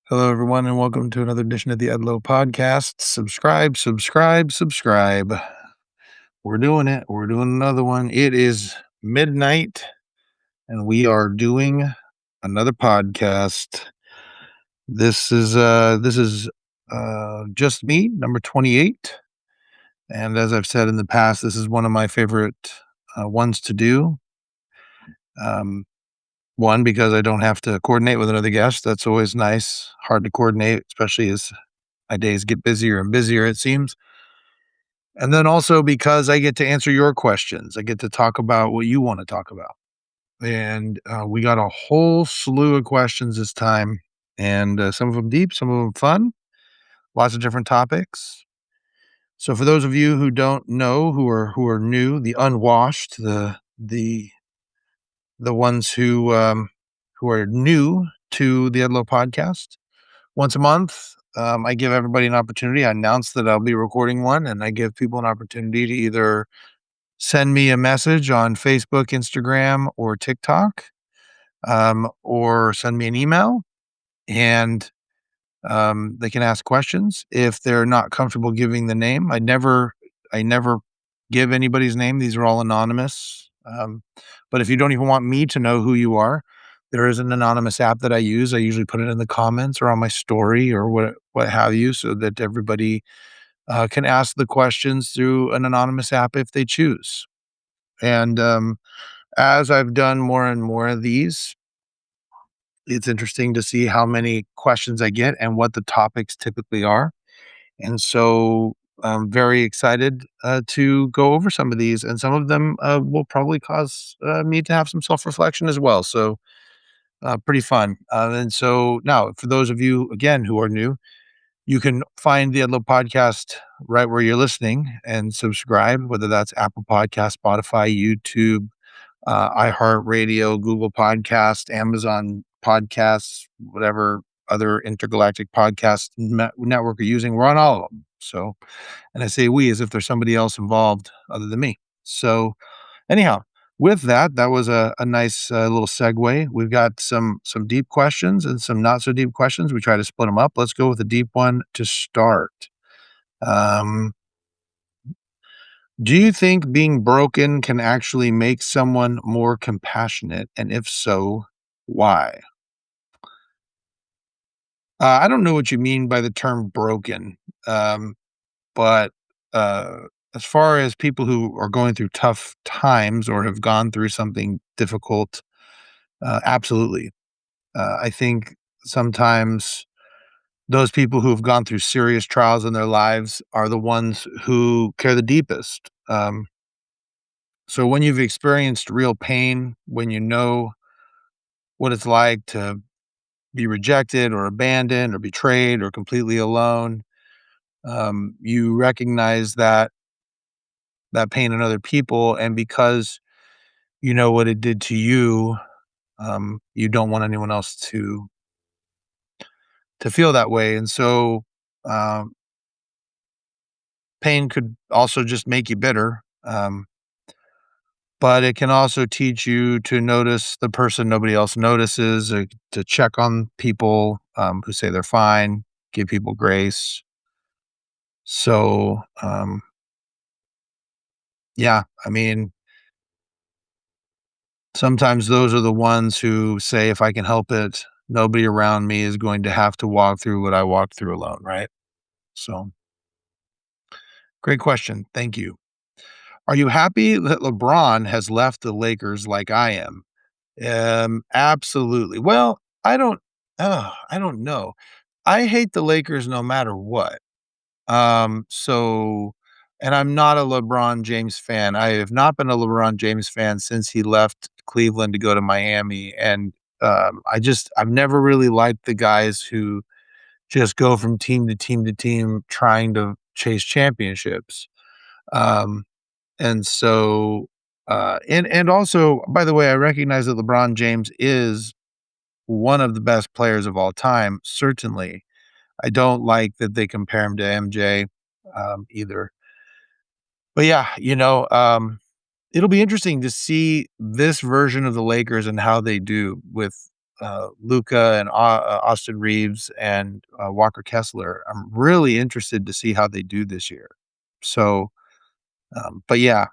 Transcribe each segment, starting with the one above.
Hello, everyone, and welcome to another edition of the Edlow podcast. Subscribe, subscribe, subscribe. We're doing it. We're doing another one. It is midnight, and we are doing another podcast. This is just me, number 28. And as I've said in the past, this is one of my favorite ones to do. Um, One, because I don't have to coordinate with another guest. That's always nice. Hard to coordinate, especially as my days get busier and busier, it seems. And then also because I get to answer your questions. I get to talk about what you want to talk about. And we got a whole slew of questions this time, and some of them deep, some of them fun, lots of different topics. So for those of you who don't know, who are new, the unwashed, the ones who are new to the Edlow podcast, once a month, I give everybody an opportunity. I announce that I'll be recording one, and I give people an opportunity to either send me a message on Facebook, Instagram, or TikTok, or send me an email, and they can ask questions. If they're not comfortable giving the name, I never give anybody's name. These are all anonymous. But if you don't even want me to know who you are, there is an anonymous app that I use. I usually put it in the comments or on my story or what have you, so that everybody can ask the questions through an anonymous app if they choose. And as I've done more and more of these, it's interesting to see how many questions I get and what the topics typically are. And so I'm very excited to go over some of these, and some of them will probably cause me to have some self reflection as well. So, pretty fun. And so, now, for those of you, again, who are new, you can find the Edlow podcast right where you're listening and subscribe, whether that's Apple Podcast, Spotify, YouTube, iHeartRadio, Google Podcast, Amazon Podcasts, whatever other intergalactic podcast network you're using. We're on all of them. So, and I say we as if there's somebody else involved other than me. So, anyhow, with that, that was a nice little segue. We've got some deep questions and some not so deep questions. We try to split them up. Let's go with a deep one to start. Um, do you think being broken can actually make someone more compassionate? And if so, why? I don't know what you mean by the term broken, um, but as far as people who are going through tough times or have gone through something difficult, absolutely. I think sometimes those people who have gone through serious trials in their lives are the ones who care the deepest. So when you've experienced real pain, when you know what it's like to be rejected or abandoned or betrayed or completely alone, you recognize that pain in other people, and because you know what it did to you, you don't want anyone else to feel that way. And so, um, pain could also just make you bitter. But it can also teach you to notice the person nobody else notices, to check on people, who say they're fine, give people grace. So, yeah, I mean, sometimes those are the ones who say, if I can help it, nobody around me is going to have to walk through what I walked through alone, right? So, great question. Thank you. Are you happy that LeBron has left the Lakers like I am? Absolutely. Well, I don't know. I hate the Lakers no matter what. So and I'm not a LeBron James fan. I have not been a LeBron James fan since he left Cleveland to go to Miami, and, I've never really liked the guys who just go from team to team to team trying to chase championships. Um, and so, and also, by the way, I recognize that LeBron James is one of the best players of all time, certainly. I don't like that they compare him to MJ, either. But yeah, it'll be interesting to see this version of the Lakers and how they do with Luca and Austin Reeves and Walker Kessler. I'm really interested to see how they do this year. So, but yeah,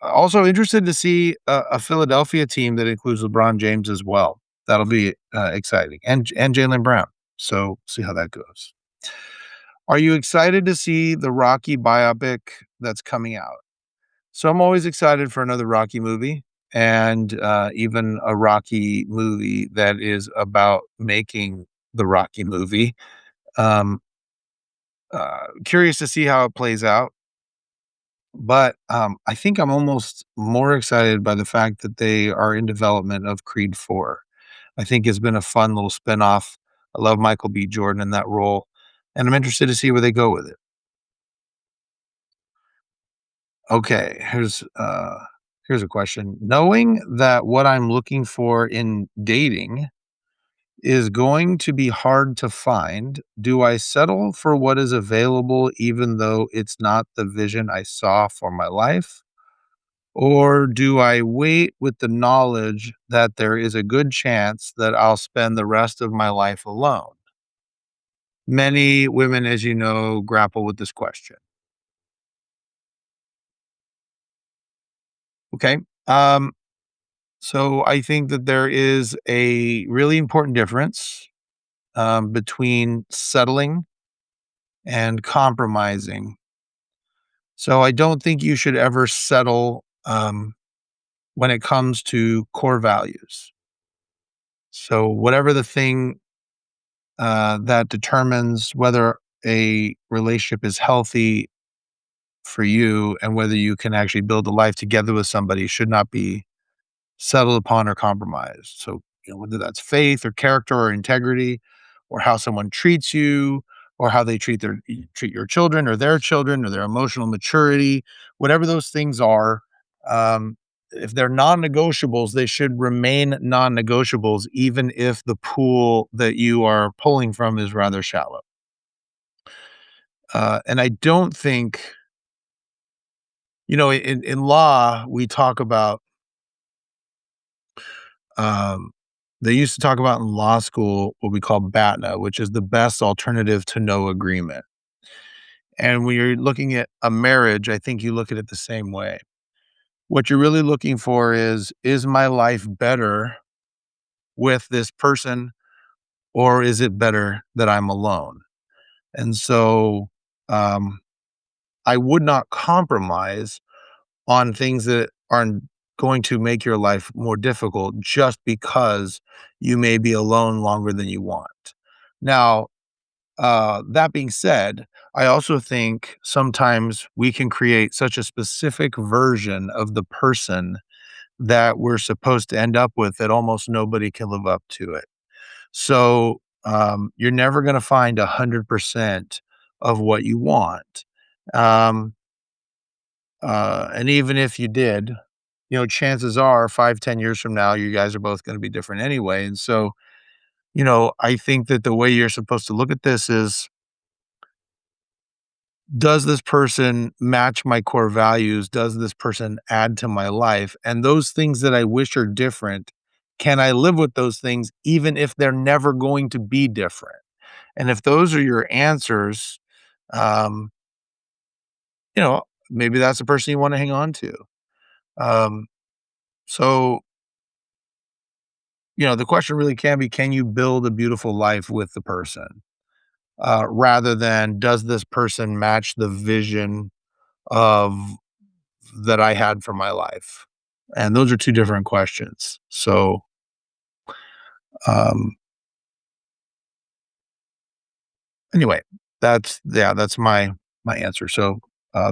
also interested to see a Philadelphia team that includes LeBron James as well. That'll be exciting, and Jalen Brown. So see how that goes. Are you excited to see the Rocky biopic that's coming out? So I'm always excited for another Rocky movie and even a Rocky movie that is about making the Rocky movie. Um, Curious to see how it plays out. But I think I'm almost more excited by the fact that they are in development of Creed 4. I think it's been a fun little spinoff. I love Michael B. Jordan in that role, and I'm interested to see where they go with it. Okay, here's a question. Knowing that what I'm looking for in dating is going to be hard to find, do I settle for what is available even though it's not the vision I saw for my life? Or do I wait with the knowledge that there is a good chance that I'll spend the rest of my life alone? Many women, as you know, grapple with this question. Okay. Um, So I think that there is a really important difference between settling and compromising. So I don't think you should ever settle when it comes to core values. So whatever the thing that determines whether a relationship is healthy for you and whether you can actually build a life together with somebody should not be settled upon or compromised. So, whether that's faith or character or integrity or how someone treats you or how they treat your children or their emotional maturity, whatever those things are, if they're non-negotiables, they should remain non-negotiables, even if the pool that you are pulling from is rather shallow. And I don't think, in law, we talk about Um, they used to talk about in law school what we call BATNA, which is the best alternative to no agreement. And when you're looking at a marriage, I think you look at it the same way. What you're really looking for is my life better with this person or is it better that I'm alone? And so um, I would not compromise on things that aren't going to make your life more difficult just because you may be alone longer than you want. Now, that being said, I also think sometimes we can create such a specific version of the person that we're supposed to end up with that almost nobody can live up to it. So you're never going to find 100% of what you want. Um, and even if you did, chances are 5, 10 years from now, you guys are both going to be different anyway. And so, I think that the way you're supposed to look at this is, does this person match my core values? Does this person add to my life? And those things that I wish are different, can I live with those things even if they're never going to be different? And if those are your answers, um, you know, maybe that's the person you want to hang on to. Um, so the question really can be, can you build a beautiful life with the person? Rather than does this person match the vision of that I had for my life? And those are two different questions. So, um, anyway, that's my answer. So,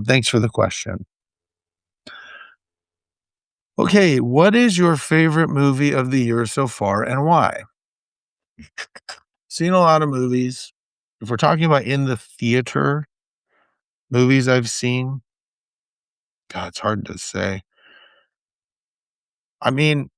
thanks for the question. Okay, what is your favorite movie of the year so far and why? Seen a lot of movies. If we're talking about in the theater movies I've seen, God, it's hard to say. I mean,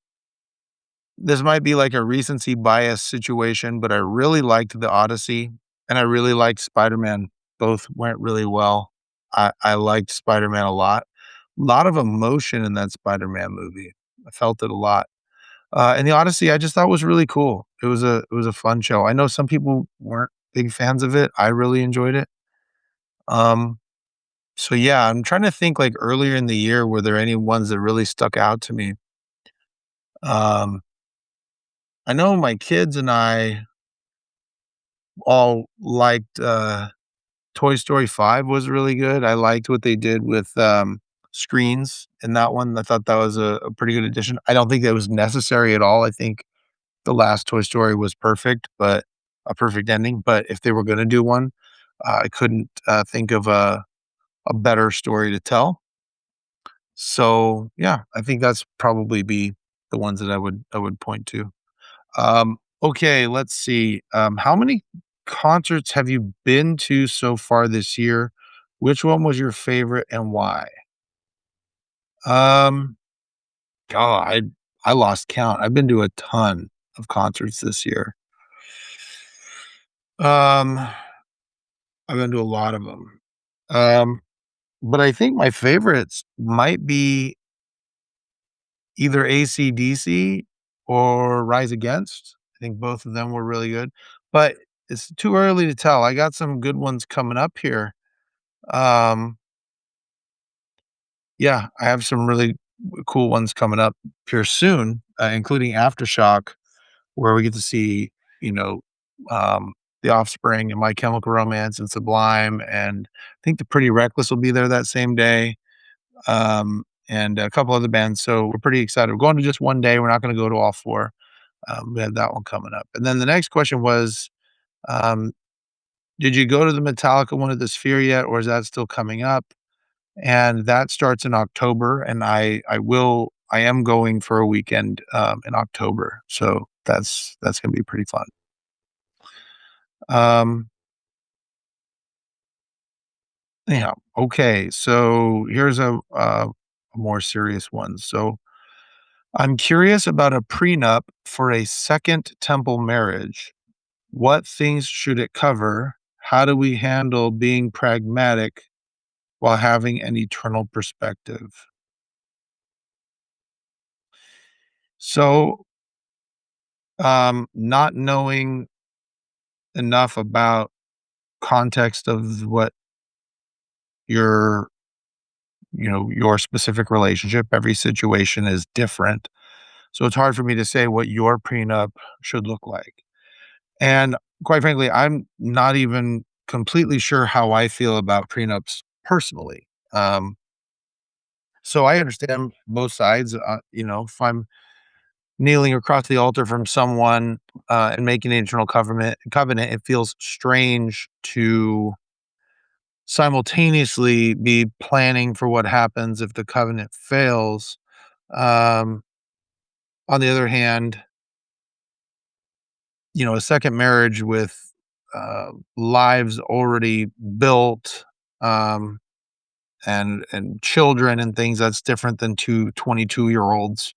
this might be like a recency bias situation, but I really liked The Odyssey and I really liked Spider-Man. Both went really well. I liked Spider-Man a lot. A lot of emotion in that Spider-Man movie. I felt it a lot. And the Odyssey, I just thought was really cool. It was a fun show. I know some people weren't big fans of it. I really enjoyed it. Um, so yeah, I'm trying to think like earlier in the year, were there any ones that really stuck out to me? Um, I know my kids and I all liked Toy Story 5 was really good. I liked what they did with screens in that one. I thought that was a pretty good addition. I don't think that was necessary at all. I think the last Toy Story was perfect, but a perfect ending. But if they were going to do one, I couldn't think of a better story to tell. So yeah, I think that's probably be the ones that I would point to. Okay, let's see. How many concerts have you been to so far this year? Which one was your favorite and why? Um, oh, I lost count. I've been to a ton of concerts this year. Um, I've been to a lot of them. Um, but I think my favorites might be either AC/DC or Rise Against. I think both of them were really good, but it's too early to tell. I got some good ones coming up here. Um, yeah, I have some really cool ones coming up here soon, including Aftershock, where we get to see, you know, um, The Offspring and My Chemical Romance and Sublime, and I think The Pretty Reckless will be there that same day, and a couple other bands. So we're pretty excited. We're going to just one day. We're not going to go to all four. We have that one coming up. And then the next question was, um, did you go to the Metallica one at the Sphere yet, or is that still coming up? And that starts in October, and I am going for a weekend in October, so that's gonna be pretty fun. Um, yeah, okay, so here's a more serious one. So I'm curious about a prenup for a second temple marriage. What things should it cover? How do we handle being pragmatic while having an eternal perspective? So, not knowing enough about context of what your your specific relationship, every situation is different. So it's hard for me to say what your prenup should look like. And quite frankly, I'm not even completely sure how I feel about prenups personally. So I understand both sides. If I'm kneeling across the altar from someone and making an internal covenant, it feels strange to simultaneously be planning for what happens if the covenant fails. Um, on the other hand, a second marriage with lives already built, um, and children and things, that's different than two 22-year-olds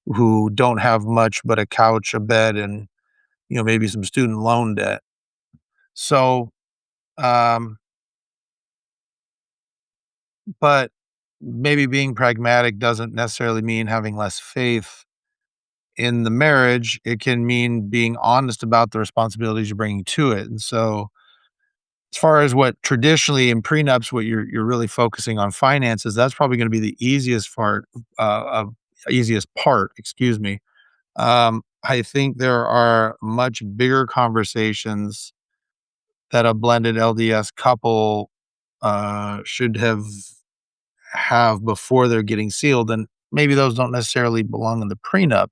who don't have much but a couch, a bed, and maybe some student loan debt. So, um, but maybe being pragmatic doesn't necessarily mean having less faith in the marriage. It can mean being honest about the responsibilities you're bringing to it. And so, as far as what traditionally in prenups, what you're really focusing on finances, that's probably going to be the easiest part. Excuse me. I think there are much bigger conversations that a blended LDS couple should have before they're getting sealed, and maybe those don't necessarily belong in the prenup,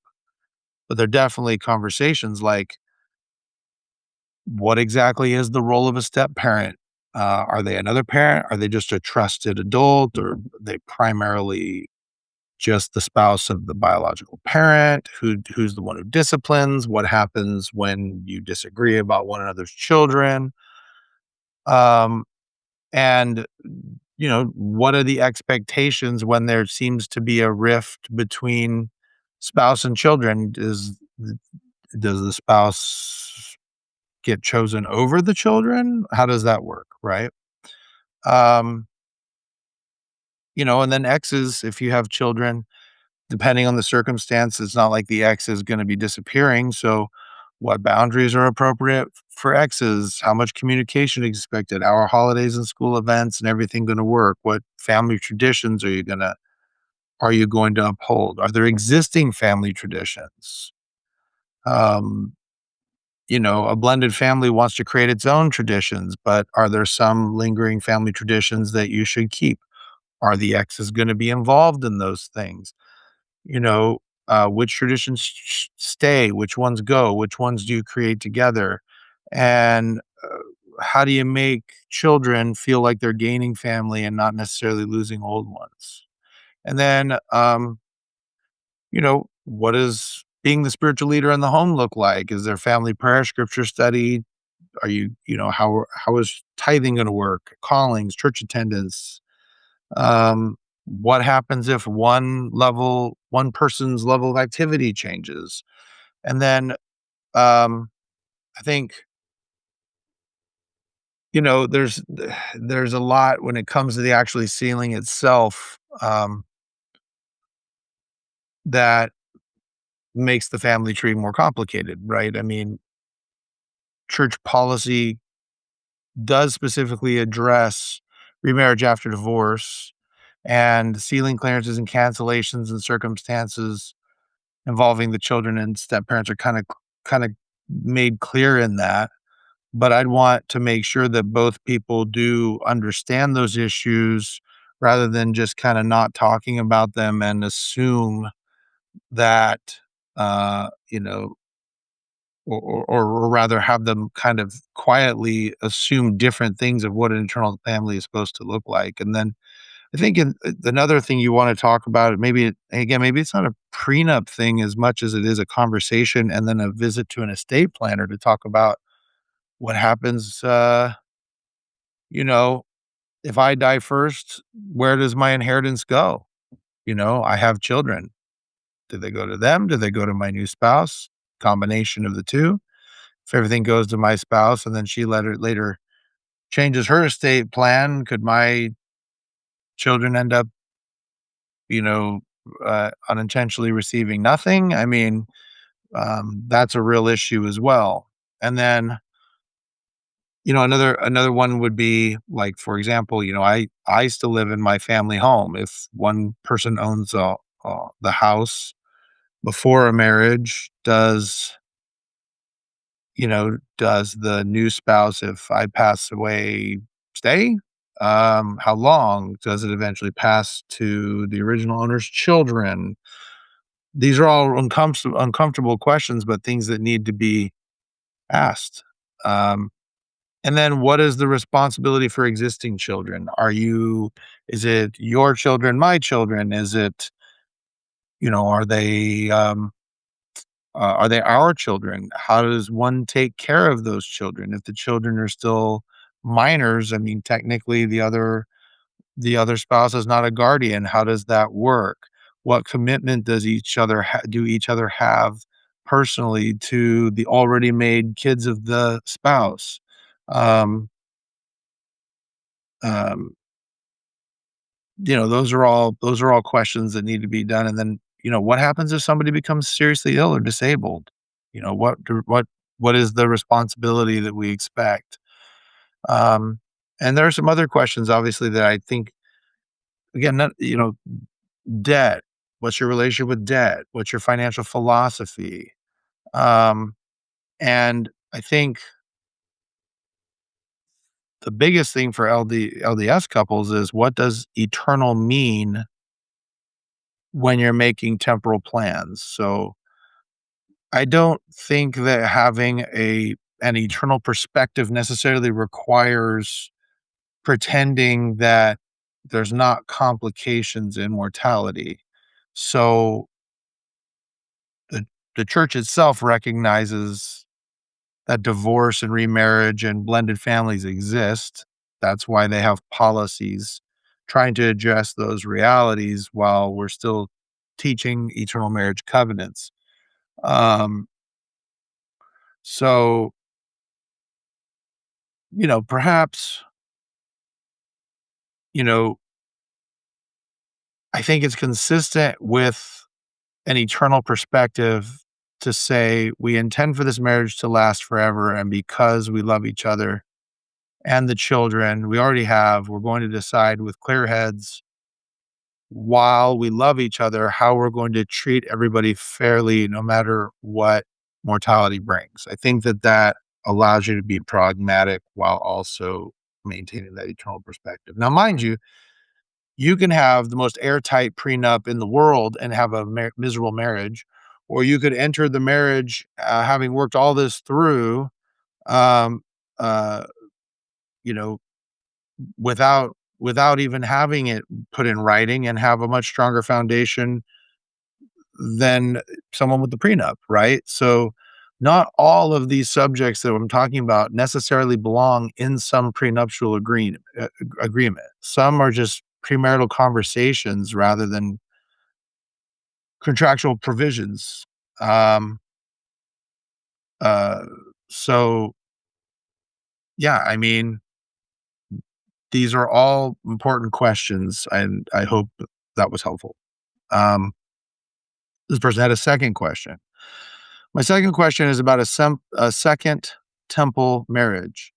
but they're definitely conversations like, what exactly is the role of a step parent? Are they another parent? Are they just a trusted adult? Or are they primarily just the spouse of the biological parent? Who's the one who disciplines? What happens when you disagree about one another's children? Um, and what are the expectations when there seems to be a rift between spouse and children? Does the spouse get chosen over the children? How does that work, right? Um, and then exes, if you have children, depending on the circumstance, it's not like the ex is going to be disappearing. So, what boundaries are appropriate for exes? How much communication is expected? How are holidays and school events and everything going to work? What family traditions are you going to uphold? Are there existing family traditions? Um, a blended family wants to create its own traditions, but are there some lingering family traditions that you should keep? Are the exes going to be involved in those things? You know, which traditions stay, which ones go, which ones do you create together? And how do you make children feel like they're gaining family and not necessarily losing old ones? And then, what does being the spiritual leader in the home look like? Is there family prayer, scripture study? Are how is tithing going to work? Callings, church attendance, what happens if one person's level of activity changes? And then, I think, there's a lot when it comes to the actually sealing itself, that makes the family tree more complicated, right? I mean, church policy does specifically address remarriage after divorce and sealing clearances and cancellations and circumstances involving the children and step-parents are kinda made clear in that, but I'd want to make sure that both people do understand those issues rather than just kinda not talking about them and assume that, uh, you know, or rather have them kind of quietly assume different things of what an internal family is supposed to look like, and then I think another thing you wanna talk about, maybe it's not a prenup thing as much as it is a conversation and then a visit to an estate planner to talk about what happens, you know, if I die first, where does my inheritance go? I have children. Do they go to them? Do they go to my new spouse? Combination of the 2. If everything goes to my spouse and then she later changes her estate plan, could my children end up unintentionally receiving nothing? I mean, that's a real issue as well. And then, another one would be like, for example, I still live in my family home. If one person owns the house before a marriage, does the new spouse, if I pass away, stay? How long does it eventually pass to the original owner's children? These are all uncomfortable questions, but things that need to be asked. Um, and then what is the responsibility for existing children? Is it your children, my children? Is it, are they our children? How does one take care of those children? If the children are still minors, I mean, technically the other spouse is not a guardian. How does that work? What commitment do each other have personally to the already made kids of the spouse? Um, um, those are all questions that need to be done. And then, what happens if somebody becomes seriously ill or disabled? What is the responsibility that we expect? Um, and there are some other questions, obviously, that I think, again, not, debt. What's your relationship with debt? What's your financial philosophy? Um, and I think the biggest thing for LDS couples is, what does eternal mean when you're making temporal plans? So I don't think that having an eternal perspective necessarily requires pretending that there's not complications in mortality. So the the church itself recognizes that divorce and remarriage and blended families exist. That's why they have policies trying to address those realities while we're still teaching eternal marriage covenants. Um, so, perhaps, you know, I think it's consistent with an eternal perspective to say, we intend for this marriage to last forever. And because we love each other and the children we already have, we're going to decide with clear heads while we love each other, how we're going to treat everybody fairly, no matter what mortality brings. I think that that allows you to be pragmatic while also maintaining that eternal perspective. Now, mind you, you can have the most airtight prenup in the world and have a miserable marriage, or you could enter the marriage having worked all this through, um, uh, you know, without even having it put in writing and have a much stronger foundation than someone with the prenup, right? So, not all of these subjects that I'm talking about necessarily belong in some prenuptial agreement. Some are just premarital conversations rather than contractual provisions. Um, uh, so yeah, I mean, these are all important questions, and I hope that was helpful. Um, this person had a second question. My second question is about a second temple marriage.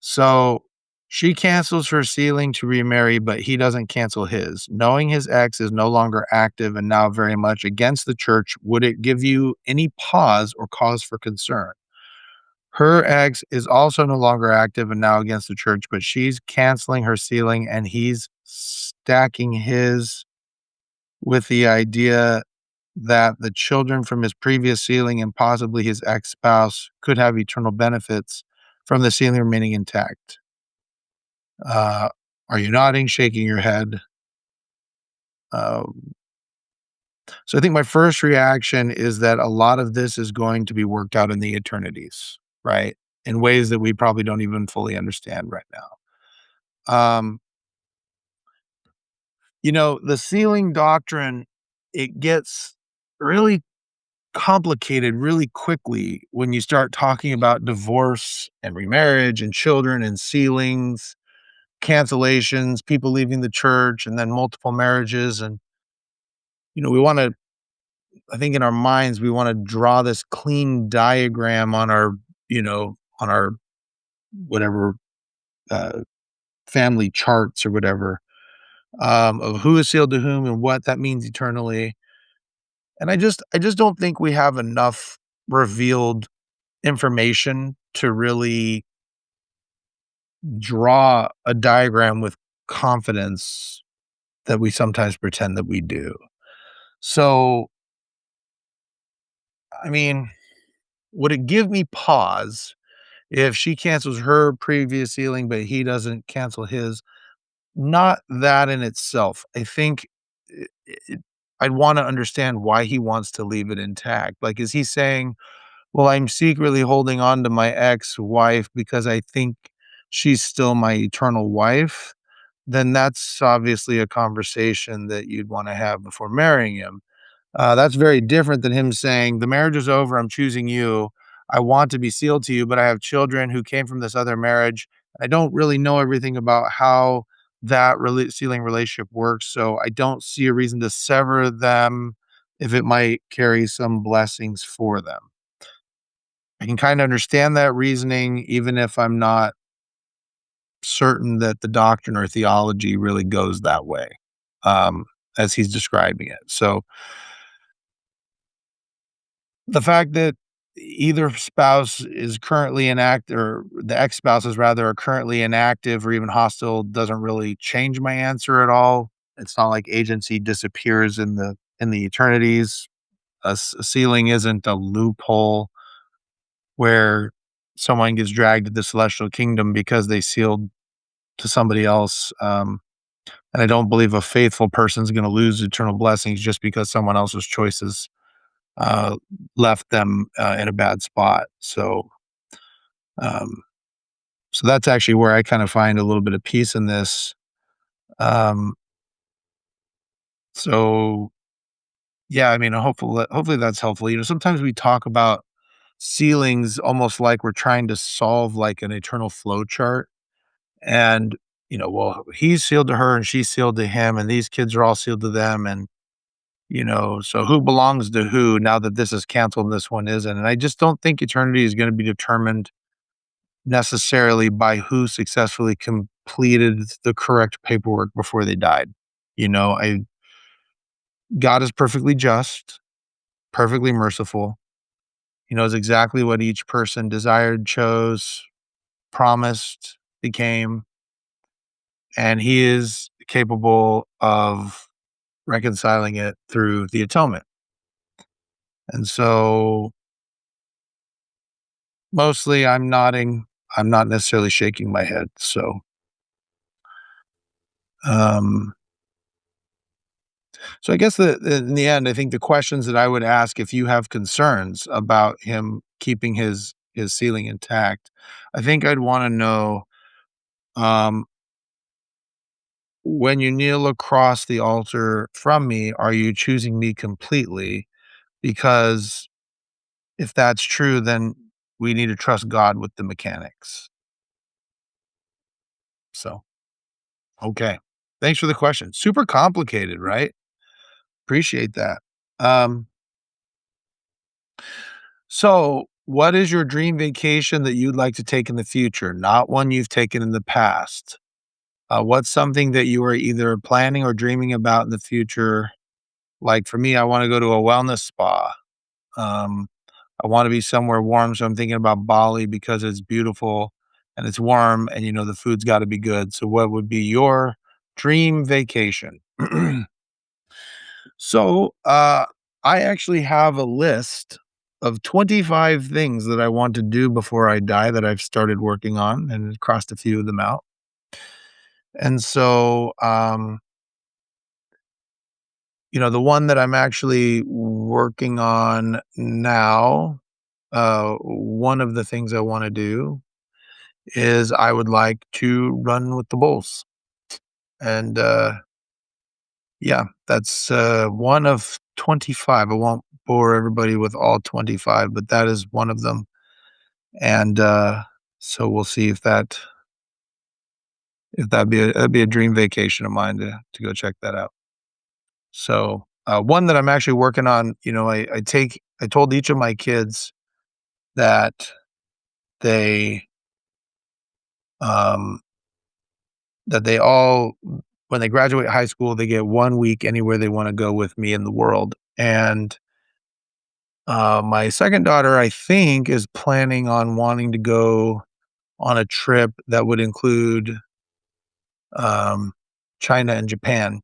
So she cancels her sealing to remarry, but he doesn't cancel his. Knowing his ex is no longer active and now very much against the church, would it give you any pause or cause for concern? Her ex is also no longer active and now against the church, but she's canceling her sealing and he's stacking his with the idea that the children from his previous sealing and possibly his ex-spouse could have eternal benefits from the sealing remaining intact. Uh, are you nodding, shaking your head? Um, so I think my first reaction is that a lot of this is going to be worked out in the eternities, right? In ways that we probably don't even fully understand right now. The sealing doctrine, it gets really complicated really quickly when you start talking about divorce and remarriage and children and sealings, cancellations, people leaving the church, and then multiple marriages. And, we want to, I think in our minds, we want to draw this clean diagram on our whatever uh, family charts or whatever, of who is sealed to whom and what that means eternally. And I just don't think we have enough revealed information to really draw a diagram with confidence that we sometimes pretend that we do. So, I mean, would it give me pause if she cancels her previous sealing, but he doesn't cancel his? Not that in itself. I think I'd want to understand why he wants to leave it intact. Like, is he saying, well, I'm secretly holding on to my ex-wife because I think she's still my eternal wife? Then that's obviously a conversation that you'd wanna have before marrying him. That's very different than him saying, "The marriage is over, I'm choosing you. I want to be sealed to you, but I have children who came from this other marriage. I don't really know everything about how that sealing relationship works, so I don't see a reason to sever them if it might carry some blessings for them." I can kinda understand that reasoning even if I'm not certain that the doctrine or theology really goes that way, um, as he's describing it. So, the fact that either spouse is currently inactive or the ex-spouses rather are currently inactive or even hostile doesn't really change my answer at all. It's not like agency disappears in the eternities. A sealing isn't a loophole where someone gets dragged to the celestial kingdom because they sealed to somebody else. And I don't believe a faithful person's gonna lose eternal blessings just because someone else's choices, uh, left them, in a bad spot. Um, so that's actually where I kind of find a little bit of peace in this. Um, so yeah, I mean, hopefully that's helpful. Sometimes we talk about ceilings almost like we're trying to solve like an eternal flow chart. And, well, he's sealed to her and she's sealed to him, and these kids are all sealed to them. So who belongs to who now that this is canceled and this one isn't? And I just don't think eternity is going to be determined necessarily by who successfully completed the correct paperwork before they died. I God is perfectly just, perfectly merciful. He knows exactly what each person desired, chose, promised, became, and he is capable of reconciling it through the atonement. And so mostly I'm nodding. I'm not necessarily shaking my head. Um, so I guess in the end, I think the questions that I would ask if you have concerns about him keeping his ceiling intact, I think I'd want to know, um, when you kneel across the altar from me, are you choosing me completely? Because if that's true, then we need to trust God with the mechanics. So, okay. Thanks for the question. Super complicated, right? Appreciate that. Um, so what is your dream vacation that you'd like to take in the future? Not one you've taken in the past. What's something that you are either planning or dreaming about in the future? Like for me, I want to go to a wellness spa. Um, I want to be somewhere warm, so I'm thinking about Bali because it's beautiful and it's warm, and the food's got to be good. So, what would be your dream vacation? So, I actually have a list of 25 things that I want to do before I die that I've started working on and crossed a few of them out. And so, the one that I'm actually working on now, one of the things I want to do is I would like to run with the bulls. And yeah, that's one of 25. I won't bore everybody with all 25, but that is one of them. And so we'll see if that'd be a dream vacation of mine to go check that out. So one that I'm actually working on, I told each of my kids that they um that they all when they graduate high school, they get 1 week anywhere they wanna go with me in the world, and, my second daughter, I think, is planning on wanting to go on a trip that would include, um, China and Japan,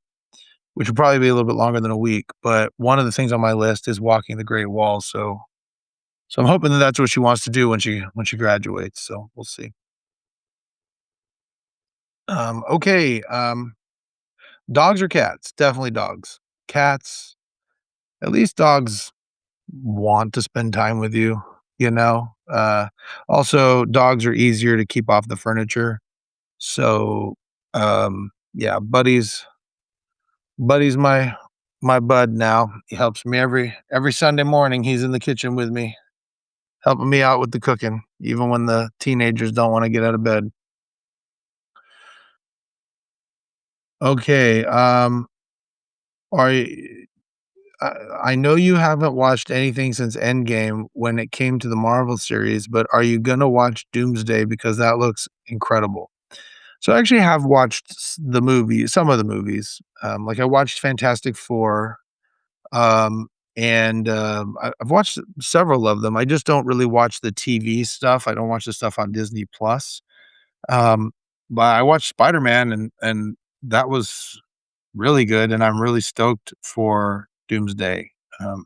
which would probably be a little bit longer than a week, but one of the things on my list is walking the Great Wall, so I'm hoping that that's what she wants to do when she graduates, so we'll see. Okay, dogs or cats? Definitely dogs. Cats, at least dogs want to spend time with you, you know? Also, dogs are easier to keep off the furniture. So, yeah, Buddy's my bud now. He helps me every Sunday morning. He's in the kitchen with me, helping me out with the cooking, even when the teenagers don't wanna get out of bed. Okay, are y I I know you haven't watched anything since Endgame when it came to the Marvel series, but are you gonna watch Doomsday because that looks incredible? So I actually have watched some of the movies. Like I watched Fantastic Four, and I've watched several of them. I just don't really watch the TV stuff. I don't watch the stuff on Disney Plus. Um, but I watched Spider Man, and that was really good, and I'm really stoked for Doomsday. Um,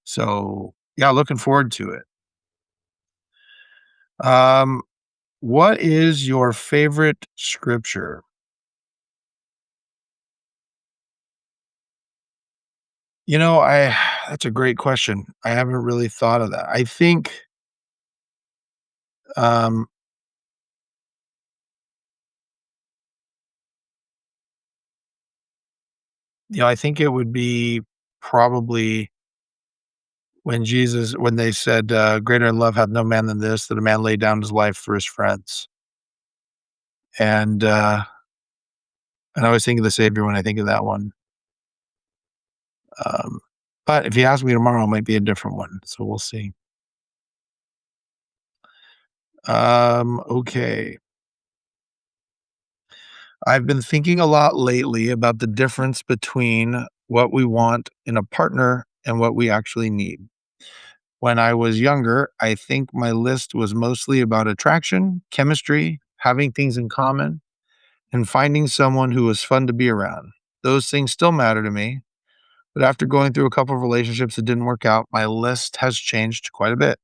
so yeah, looking forward to it. Um, what is your favorite scripture? I that's a great question. I haven't really thought of that. I think, um, I think it would be probably when they said, "Greater in love hath no man than this, that a man lay down his life for his friends." And I always think of the Savior when I think of that one. Um, but if you ask me tomorrow, it might be a different one. So we'll see. Okay. I've been thinking a lot lately about the difference between what we want in a partner and what we actually need. When I was younger, I think my list was mostly about attraction, chemistry, having things in common, and finding someone who was fun to be around. Those things still matter to me, but after going through a couple of relationships that didn't work out, my list has changed quite a bit.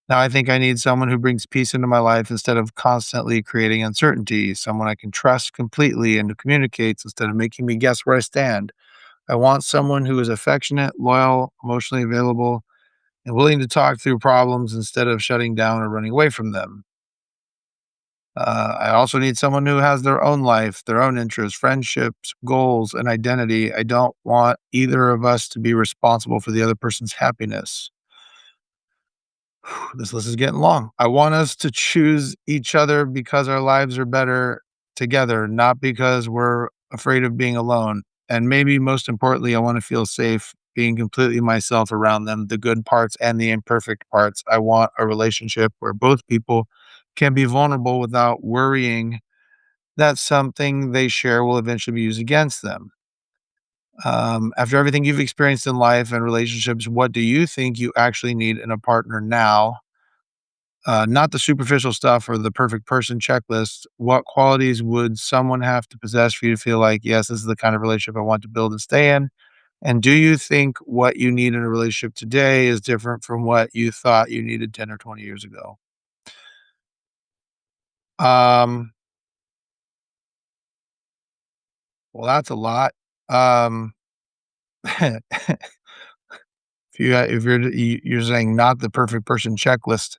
Now I think I need someone who brings peace into my life instead of constantly creating uncertainty, someone I can trust completely and who communicates instead of making me guess where I stand. I want someone who is affectionate, loyal, emotionally available, and willing to talk through problems instead of shutting down or running away from them. I also need someone who has their own life, their own interests, friendships, goals, and identity. I don't want either of us to be responsible for the other person's happiness. This list is getting long. I want us to choose each other because our lives are better together, not because we're afraid of being alone. And maybe most importantly, I want to feel safe being completely myself around them, the good parts and the imperfect parts. I want a relationship where both people can be vulnerable without worrying that something they share will eventually be used against them. After everything you've experienced in life and relationships, what do you think you actually need in a partner now? Not the superficial stuff or the perfect person checklist. What qualities would someone have to possess for you to feel like, yes, this is the kind of relationship I want to build and stay in? And do you think what you need in a relationship today is different from what you thought you needed 10 or 20 years ago? Um, well, that's a lot. Um, if you're saying not the perfect person checklist,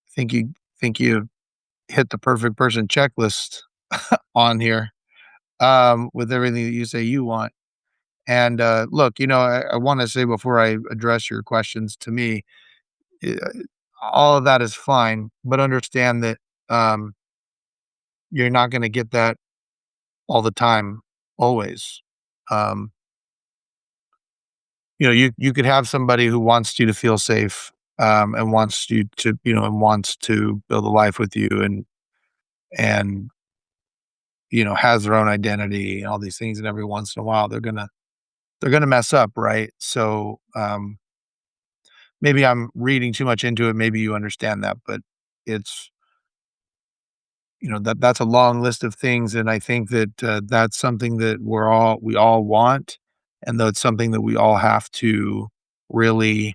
think you hit the perfect person checklist on here with everything that you say you want. And look, I want to say before I address your questions to me, uh, all of that is fine, but understand that um, you're not going to get that all the time, always. Um, you could have somebody who wants you to feel safe and wants you to, and wants to build a life with you and has their own identity and all these things. And every once in a while, they're gonna mess up, right? So maybe I'm reading too much into it. Maybe you understand that, but it's that's a long list of things, and I think that that's something that we all want, and though it's something that we all have to really,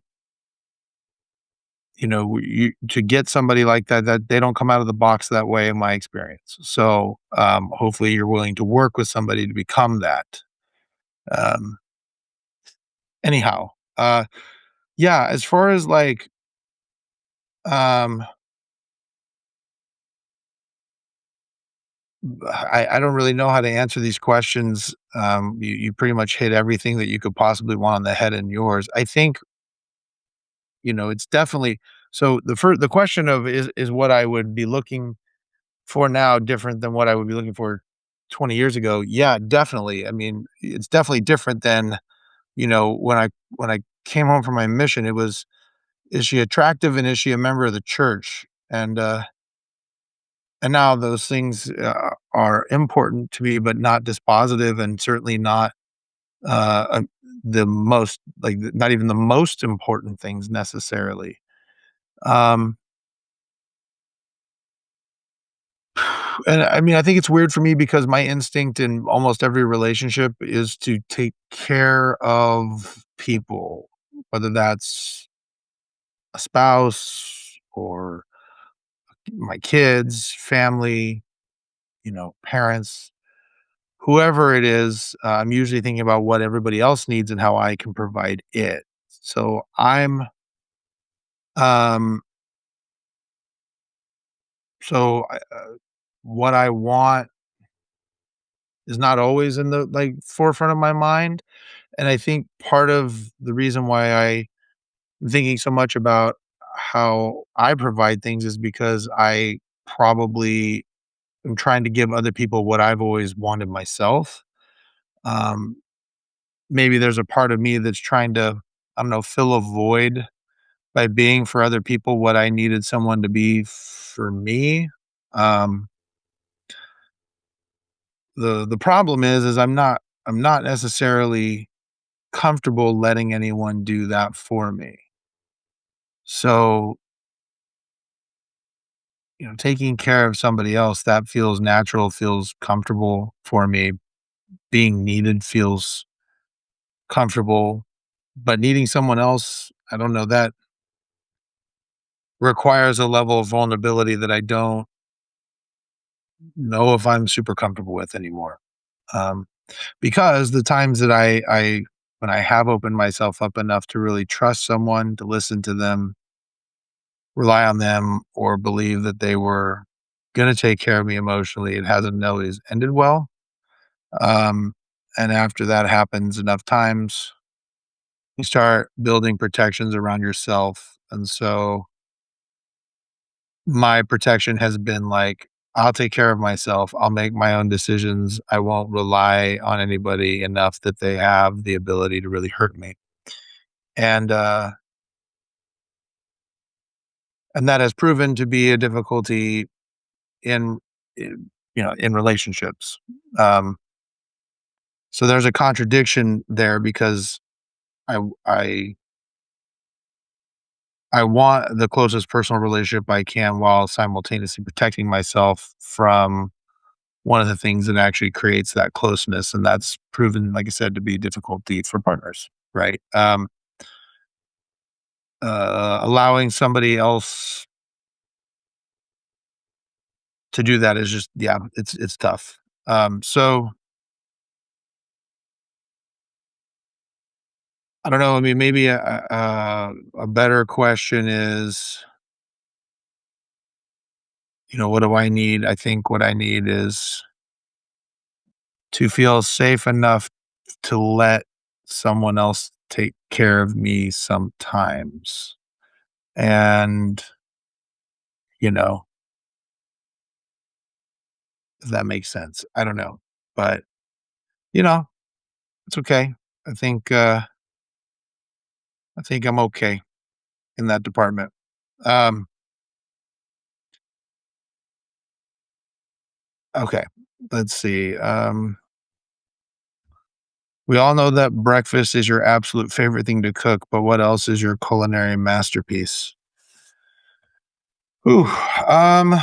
to get somebody like that, that they don't come out of the box that way, in my experience. So hopefully, you're willing to work with somebody to become that. Um, anyhow, yeah, as far as like um I don't really know how to answer these questions. You pretty much hit everything that you could possibly want on the head in yours. I think, it's definitely so the question of is what I would be looking for now different than what I would be looking for 20 years ago? Yeah, definitely. I mean, it's definitely different than, when I came home from my mission, it was, is she attractive and is she a member of the church? And now those things are important to me, but not dispositive, and certainly not the most like not even the most important things necessarily. Um, and I mean, I think it's weird for me because my instinct in almost every relationship is to take care of people, whether that's a spouse or my kids, family, parents, whoever it is. I'm usually thinking about what everybody else needs and how I can provide it. So um, what I want is not always in the like forefront of my mind. And I think part of the reason why I'm thinking so much about how I provide things is because I probably am trying to give other people what I've always wanted myself. Um, maybe there's a part of me that's trying to, I don't know, fill a void by being for other people what I needed someone to be for me. Um, the problem is I'm not necessarily comfortable letting anyone do that for me. So, taking care of somebody else, that feels natural, feels comfortable for me. Being needed feels comfortable, but needing someone else, I don't know, that requires a level of vulnerability that I don't know if I'm super comfortable with anymore. Um, because the times that when I have opened myself up enough to really trust someone, to listen to them, rely on them, or believe that they were going to take care of me emotionally, it hasn't always ended well. Um, and after that happens enough times, you start building protections around yourself. And so my protection has been like, I'll take care of myself. I'll make my own decisions. I won't rely on anybody enough that they have the ability to really hurt me. And and that has proven to be a difficulty in, in relationships. Um, so there's a contradiction there because I I I want the closest personal relationship I can while simultaneously protecting myself from one of the things that actually creates that closeness, and that's proven, like I said, to be difficulty for partners, right? Allowing somebody else to do that is just, yeah, it's tough. So I don't know. I mean, maybe a better question is, what do I need? I think what I need is to feel safe enough to let someone else take care of me sometimes. And, you know, if that makes sense. I don't know. But, you know, it's okay. I think I think I'm okay in that department. Um, okay. Let's see. We all know that breakfast is your absolute favorite thing to cook, but what else is your culinary masterpiece? Ooh, um,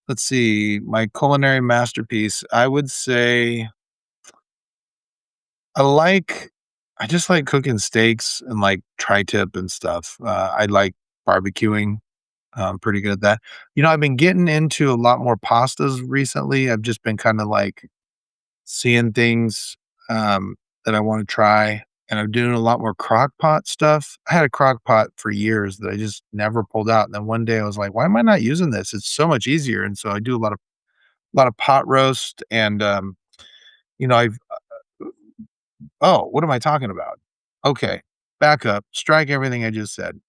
let's see. My culinary masterpiece, I would say I like I just like cooking steaks and like tri-tip and stuff. I like barbecuing. I'm pretty good at that. I've been getting into a lot more pastas recently. I've just been kind of like seeing things that I want to try, and I'm doing a lot more crock pot stuff. I had a crock pot for years that I just never pulled out, and then one day I was like, "Why am I not using this? It's so much easier." And so I do a lot of pot roast, and I've oh, what am I talking about? Okay, back up, strike everything I just said.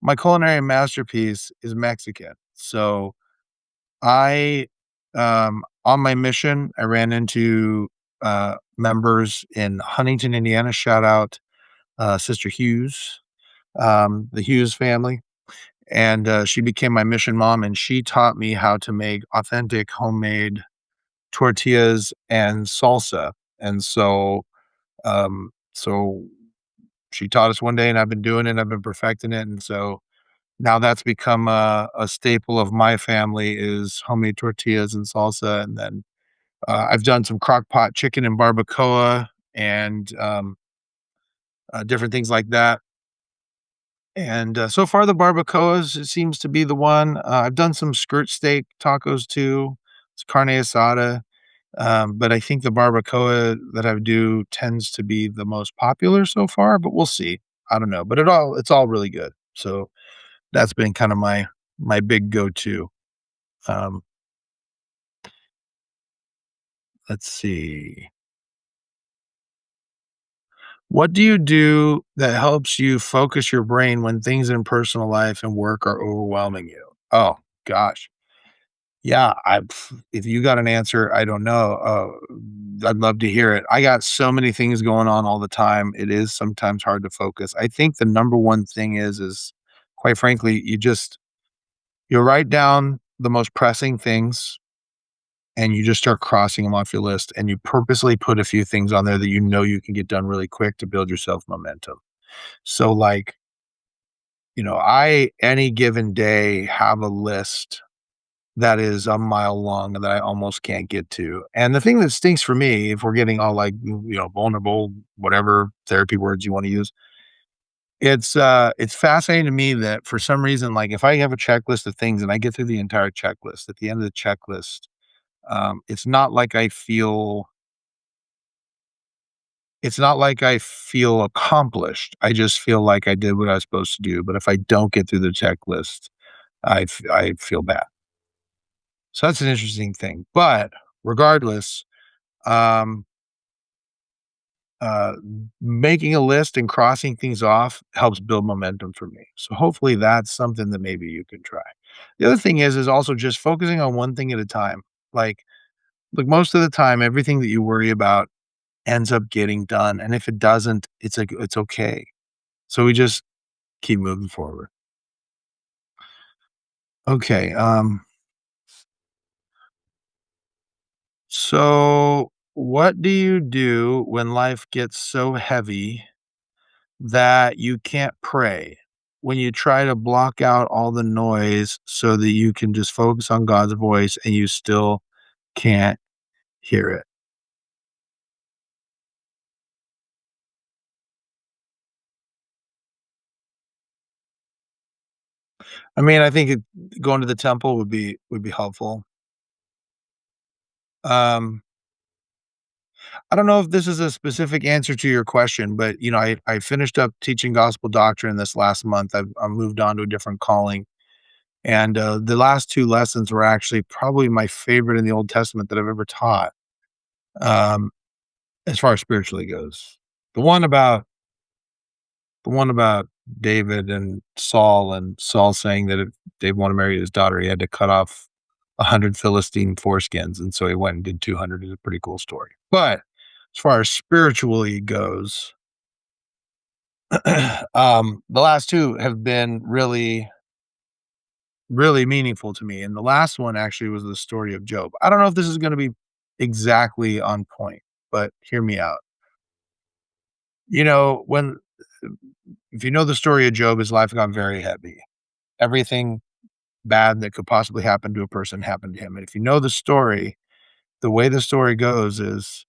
My culinary masterpiece is Mexican. So I, on my mission, I ran into members in Huntington, Indiana. Shout out Sister Hughes, the Hughes family. And she became my mission mom, and she taught me how to make authentic homemade tortillas and salsa. And so she taught us one day, and I've been doing it. I've been perfecting it, and so now that's become a staple of my family is homemade tortillas and salsa, and then I've done some crock pot chicken and barbacoa and different things like that. And so far, the barbacoas seems to be the one. I've done some skirt steak tacos too. It's carne asada, but I think the barbacoa that I do tends to be the most popular so far. But we'll see. I don't know, but it's all really good. So that's been kind of my big go-to. Um, let's see. What do you do that helps you focus your brain when things in personal life and work are overwhelming you? Oh, gosh. Yeah, if you got an answer, I don't know, I'd love to hear it. I got so many things going on all the time, it is sometimes hard to focus. I think the number one thing is quite frankly, you write down the most pressing things and you just start crossing them off your list, and you purposely put a few things on there that you know you can get done really quick to build yourself momentum. So, like, I any given day have a list that is a mile long that I almost can't get to. And the thing that stinks for me, if we're getting all like, vulnerable, whatever therapy words you want to use, it's fascinating to me that for some reason, like if I have a checklist of things and I get through the entire checklist, at the end of the checklist, it's not like I feel accomplished. I just feel like I did what I was supposed to do. But if I don't get through the checklist, I feel bad. So that's an interesting thing. But regardless, um, uh, making a list and crossing things off helps build momentum for me. So hopefully that's something that maybe you can try. The other thing is also just focusing on one thing at a time. Like, like most of the time, everything that you worry about ends up getting done. And if it doesn't, it's like it's okay. So we just keep moving forward. Okay. So what do you do when life gets so heavy that you can't pray? When you try to block out all the noise so that you can just focus on God's voice and you still can't hear it. I mean, I think going to the temple would be helpful. Um, I don't know if this is a specific answer to your question, but I finished up teaching gospel doctrine this last month. I moved on to a different calling, and the last two lessons were actually probably my favorite in the Old Testament that I've ever taught. Um, as far as spiritually goes, the one about the one about David and Saul saying that if David wanted to marry his daughter, he had to cut off 100 Philistine foreskins, and so he went and did 200. Is a pretty cool story. But as far as spiritually goes, the last two have been really, really meaningful to me, and the last one actually was the story of Job. I don't know if this is going to be exactly on point, but hear me out. When if you know the story of Job, his life got very heavy. Everything bad that could possibly happen to a person happened to him. And if you know the story, the way the story goes is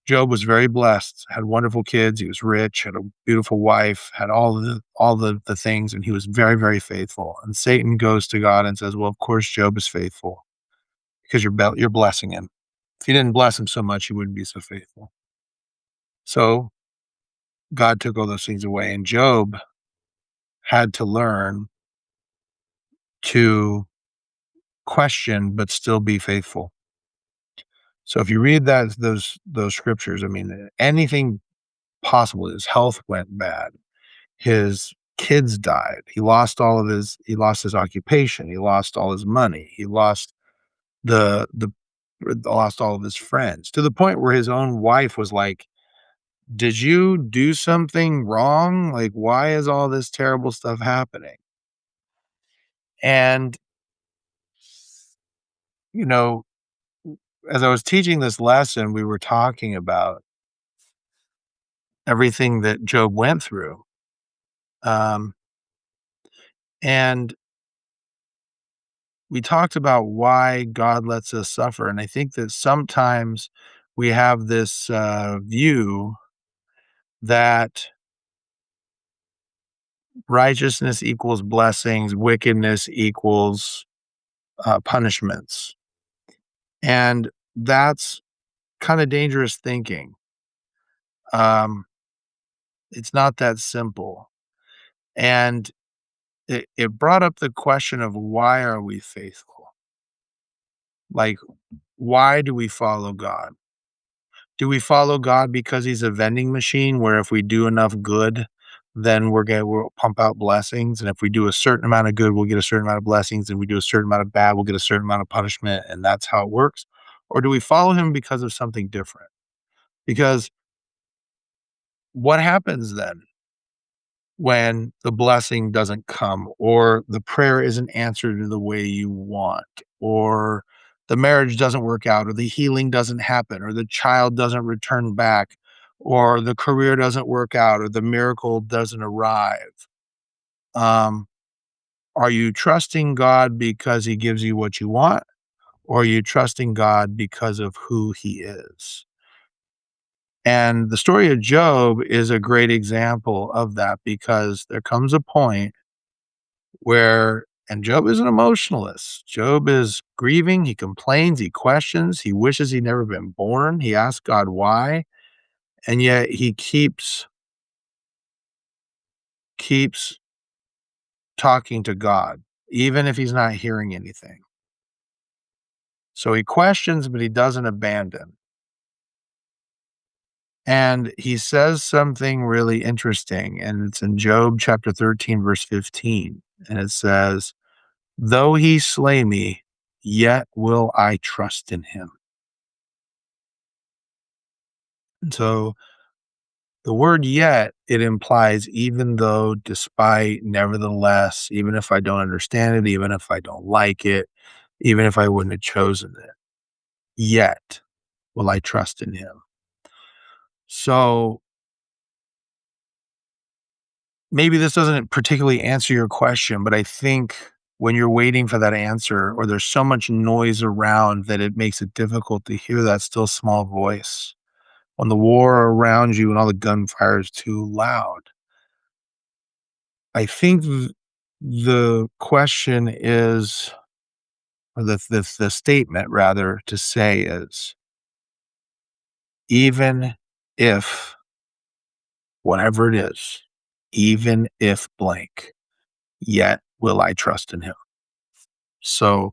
Job was very blessed, had wonderful kids, he was rich, had a beautiful wife, had all the things, and he was very, very faithful. And Satan goes to God and says, "Well, of course Job is faithful because you're blessing him. If you didn't bless him so much, he wouldn't be so faithful." So God took all those things away, and Job had to learn to question but still be faithful. So if you read those scriptures, I mean, anything possible. His health went bad. His kids died. He lost his occupation. He lost all his money. He the lost all of his friends to the point where his own wife was like, "Did you do something wrong? Like, why is all this terrible stuff happening?" And, you know, as I was teaching this lesson, we were talking about everything that Job went through. Um, and we talked about why God lets us suffer. And I think that sometimes we have this view that righteousness equals blessings, wickedness equals punishments. And that's kind of dangerous thinking. Um, it's not that simple. And it brought up the question of why are we faithful? Like, why do we follow God? Do we follow God because he's a vending machine where if we do enough good, then we'll pump out blessings. And if we do a certain amount of good, we'll get a certain amount of blessings. And we do a certain amount of bad, we'll get a certain amount of punishment. And that's how it works. Or do we follow him because of something different? Because what happens then when the blessing doesn't come, or the prayer isn't answered in the way you want, or the marriage doesn't work out, or the healing doesn't happen, or the child doesn't return back, or the career doesn't work out, or the miracle doesn't arrive? Um, are you trusting God because he gives you what you want, or are you trusting God because of who he is? And the story of Job is a great example of that, because there comes a point where, and Job is an emotionalist. Job is grieving, he complains, he questions, he wishes he'd never been born, he asks God why, and yet he keeps talking to God, even if he's not hearing anything. So he questions, but he doesn't abandon. And he says something really interesting, and it's in Job chapter 13, verse 15. And it says, "Though he slay me, yet will I trust in him." And so the word yet, it implies even though, despite, nevertheless, even if I don't understand it, even if I don't like it, even if I wouldn't have chosen it, yet will I trust in him. So maybe this doesn't particularly answer your question, but I think when you're waiting for that answer, or there's so much noise around that it makes it difficult to hear that still small voice, when the war around you and all the gunfire is too loud, I think the question is, or the statement rather to say is, even if whatever it is, even if blank, yet will I trust in him. So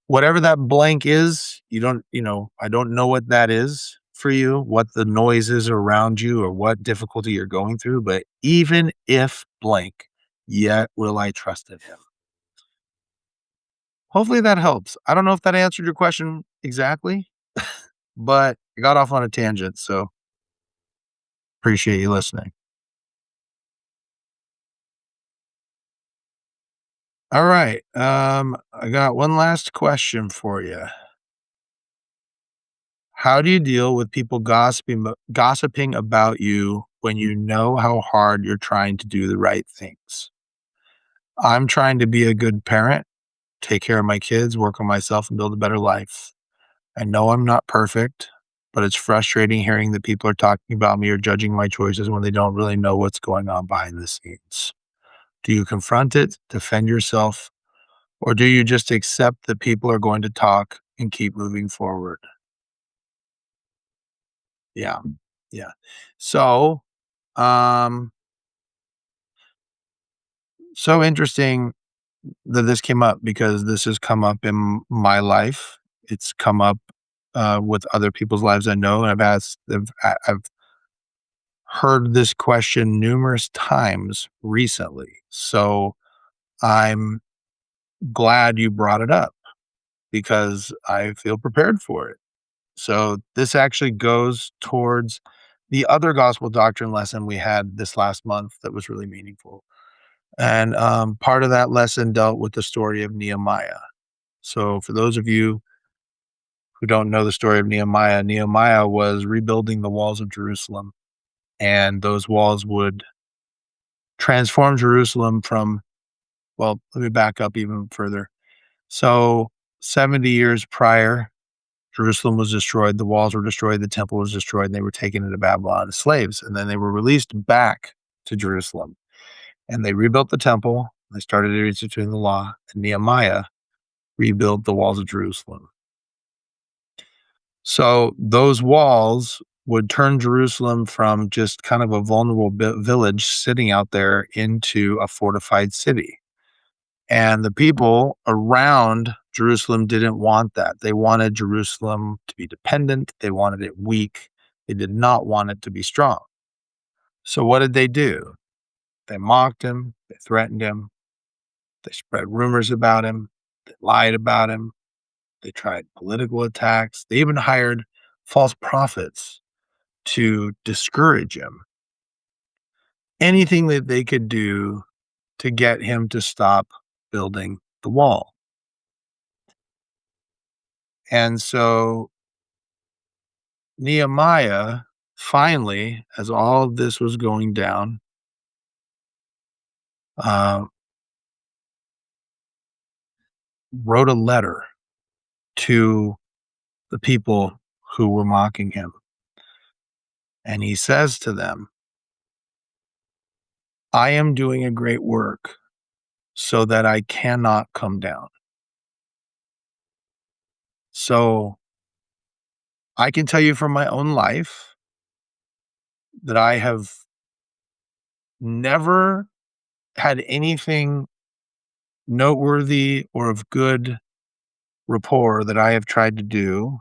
whatever that blank is, I don't know what that is for you, what the noise is around you, or what difficulty you're going through, but even if blank, yet will I trust in him. Hopefully that helps. I don't know if that answered your question exactly, but I got off on a tangent, so appreciate you listening. All right. I got one last question for you. How do you deal with people gossiping about you when you know how hard you're trying to do the right things? I'm trying to be a good parent, take care of my kids, work on myself, and build a better life. I know I'm not perfect, but it's frustrating hearing that people are talking about me or judging my choices when they don't really know what's going on behind the scenes. Do you confront it, defend yourself, or do you just accept that people are going to talk and keep moving forward? Yeah. Yeah. So, um, so interesting that this came up, because this has come up in my life. It's come up with other people's lives I know, and I've heard this question numerous times recently. So I'm glad you brought it up, because I feel prepared for it. So this actually goes towards the other gospel doctrine lesson we had this last month that was really meaningful. And part of that lesson dealt with the story of Nehemiah. So for those of you who don't know the story of Nehemiah, Nehemiah was rebuilding the walls of Jerusalem, and those walls would transform Jerusalem from, well, let me back up even further. So 70 years prior, Jerusalem was destroyed, the walls were destroyed, the temple was destroyed, and they were taken into Babylon as slaves. And then they were released back to Jerusalem. And they rebuilt the temple, they started instituting the law, and Nehemiah rebuilt the walls of Jerusalem. So those walls would turn Jerusalem from just kind of a vulnerable village sitting out there into a fortified city. And the people around Jerusalem didn't want that. They wanted Jerusalem to be dependent. They wanted it weak. They did not want it to be strong. So what did they do? They mocked him, they threatened him, they spread rumors about him, they lied about him, they tried political attacks, they even hired false prophets to discourage him. Anything that they could do to get him to stop building the wall. And so Nehemiah finally, as all of this was going down, uh, wrote a letter to the people who were mocking him. And he says to them, I am doing a great work so that I cannot come down. So I can tell you from my own life that I have never had anything noteworthy or of good rapport that I have tried to do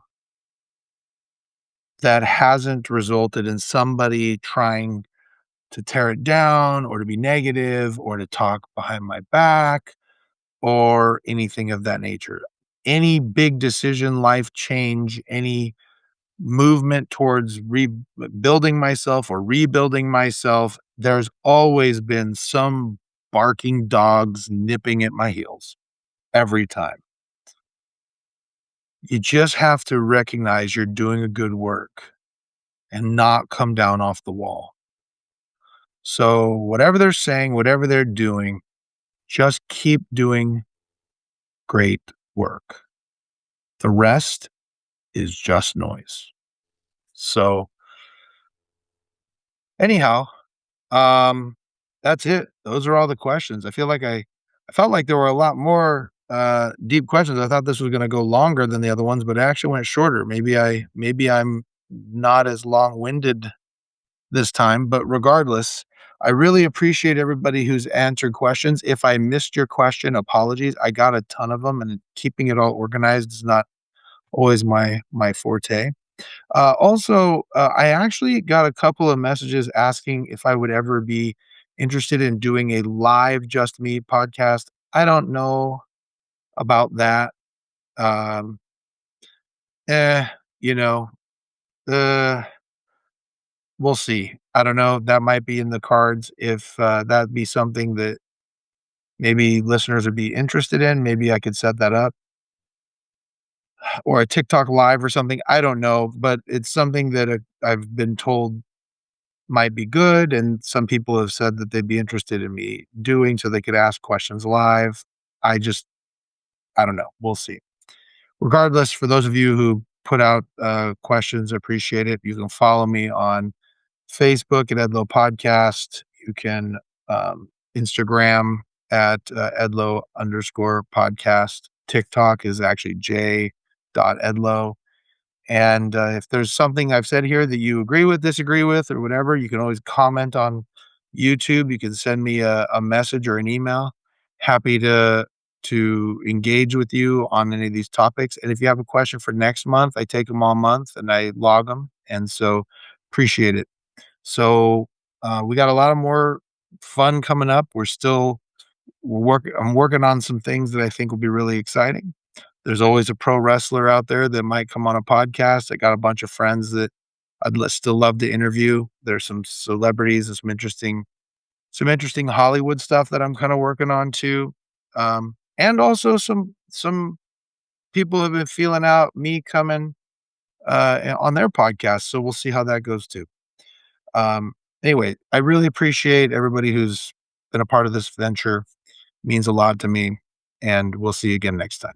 that hasn't resulted in somebody trying to tear it down or to be negative or to talk behind my back or anything of that nature. Any big decision, life change, any movement towards rebuilding myself or rebuilding myself, there's always been some barking dogs nipping at my heels every time. You just have to recognize you're doing a good work and not come down off the wall. So, whatever they're saying, whatever they're doing, just keep doing great work. The rest is just noise. So, anyhow, um, that's it. Those are all the questions. I felt like there were a lot more deep questions. I thought this was going to go longer than the other ones, but it actually went shorter. Maybe I'm not as long-winded this time, but regardless, I really appreciate everybody who's answered questions. If I missed your question, apologies. I got a ton of them, and keeping it all organized is not always my forte. I actually got a couple of messages asking if I would ever be interested in doing a live Just Me podcast. I don't know about that. Um, eh, you know, uh, we'll see. I don't know. That might be in the cards if that'd be something that maybe listeners would be interested in. Maybe I could set that up or a TikTok live or something. I don't know, but it's something that I've been told might be good, and some people have said that they'd be interested in me doing so they could ask questions live. I just I don't know. We'll see. Regardless, for those of you who put out questions, I appreciate it. You can follow me on Facebook at Edlow Podcast. You can Instagram at Edlow underscore podcast. TikTok is actually j.edlow. And if there's something I've said here that you agree with, disagree with, or whatever, you can always comment on YouTube. You can send me a message or an email. Happy to engage with you on any of these topics. And if you have a question for next month, I take them all month and I log them. And so appreciate it. So we got a lot of more fun coming up. I'm working on some things that I think will be really exciting. There's always a pro wrestler out there that might come on a podcast. I got a bunch of friends that still love to interview. There's some celebrities and some interesting Hollywood stuff that I'm kind of working on too. And also some people have been feeling out me coming on their podcast. So we'll see how that goes too. Um, anyway, I really appreciate everybody who's been a part of this venture. It means a lot to me. And we'll see you again next time.